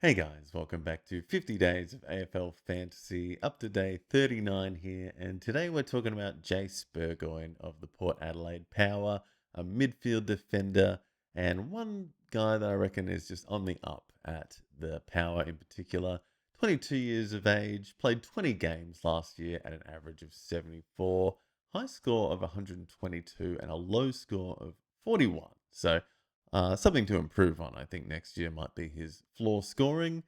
Hey guys, welcome back to 50 Days of AFL Fantasy, up to day 39 here, and today we're talking about Jase Burgoyne of the Port Adelaide Power, a midfield defender, and one guy that I reckon is just on the up at the Power in particular. 22 years of age, played 20 games last year at an average of 74, high score of 122, and a low score of 41. So something to improve on. I think next year might be his floor scoring.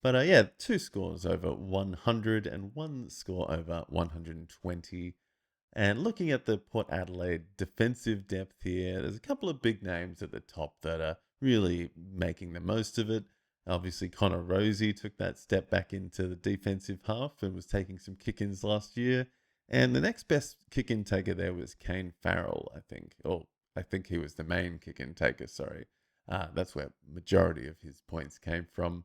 But yeah, two scores over 100 and one score over 120. And looking at the Port Adelaide defensive depth here, there's a couple of big names at the top that are really making the most of it. Obviously, Connor Rosie took that step back into the defensive half and was taking some kick-ins last year. And the next best kick-in taker there was Kane Farrell, I think. Or I think he was the main kick-in taker, sorry. That's where majority of his points came from.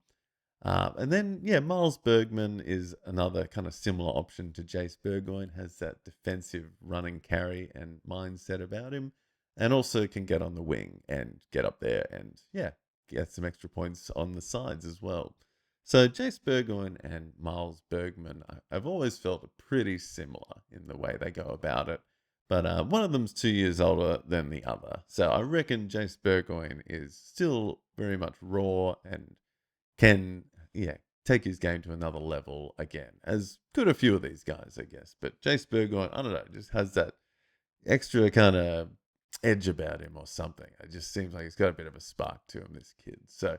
And then, yeah, Miles Bergman is another kind of similar option to Jase Burgoyne, has that defensive running carry and mindset about him, and also can get on the wing and get up there and, yeah, get some extra points on the sides as well. So Jase Burgoyne and Miles Bergman, I've always felt pretty similar in the way they go about it. But one of them's 2 years older than the other. So I reckon Jase Burgoyne is still very much raw and can, yeah, take his game to another level again, as could a few of these guys, I guess. But Jase Burgoyne, I don't know, just has that extra kind of edge about him or something. It just seems like he's got a bit of a spark to him, this kid. So,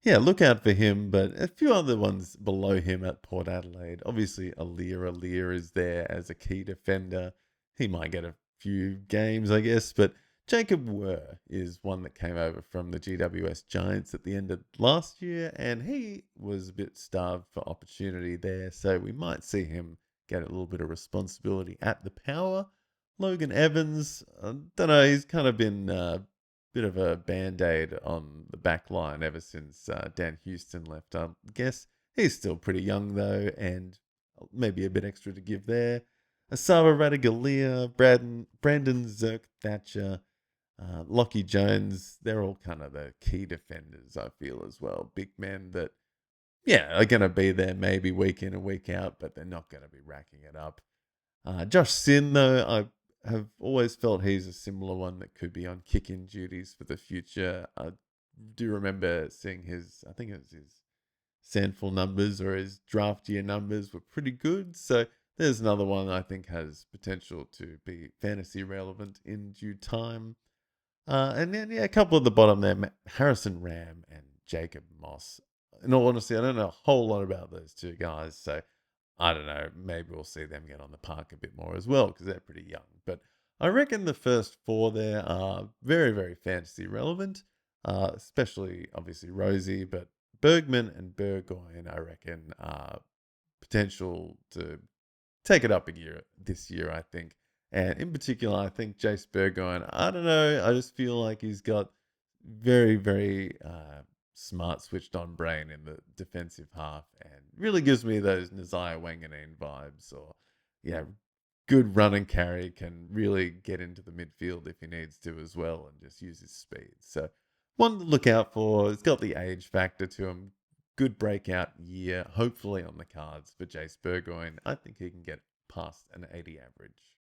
yeah, look out for him. But a few other ones below him at Port Adelaide. Obviously, Alir is there as a key defender. He might get a few games, I guess. But Jacob Werr is one that came over from the GWS Giants at the end of last year, and he was a bit starved for opportunity there. So we might see him get a little bit of responsibility at the Power. Logan Evans, I don't know, he's kind of been bit of a band-aid on the back line ever since Dan Houston left. I guess he's still pretty young though, and maybe a bit extra to give there. Asava Radagalia, Brandon Zerk Thatcher, Lockie Jones, they're all kind of the key defenders, I feel, as well. Big men that, yeah, are going to be there maybe week in and week out, but they're not going to be racking it up. Josh Sin, though, I have always felt he's a similar one that could be on kick-in duties for the future. I do remember seeing I think it was his Sandful numbers or his draft year numbers were pretty good. So there's another one I think has potential to be fantasy relevant in due time. And then, yeah, a couple at the bottom there, Harrison Ram and Jacob Moss. In all honesty, I don't know a whole lot about those two guys. So I don't know, maybe we'll see them get on the park a bit more as well because they're pretty young. But I reckon the first four there are very, very fantasy relevant, especially obviously Rosie, but Bergman and Burgoyne, I reckon, are potential to take it up a gear this year, I think. And in particular, I think Jase Burgoyne, I don't know, I just feel like he's got very, very smart, switched on brain in the defensive half and really gives me those Nazaya Wanganeen vibes. Or, yeah, good run and carry, can really get into the midfield if he needs to as well and just use his speed. So, one to look out for. It's got the age factor to him. Good breakout year, hopefully on the cards for Jase Burgoyne. I think he can get past an 80 average.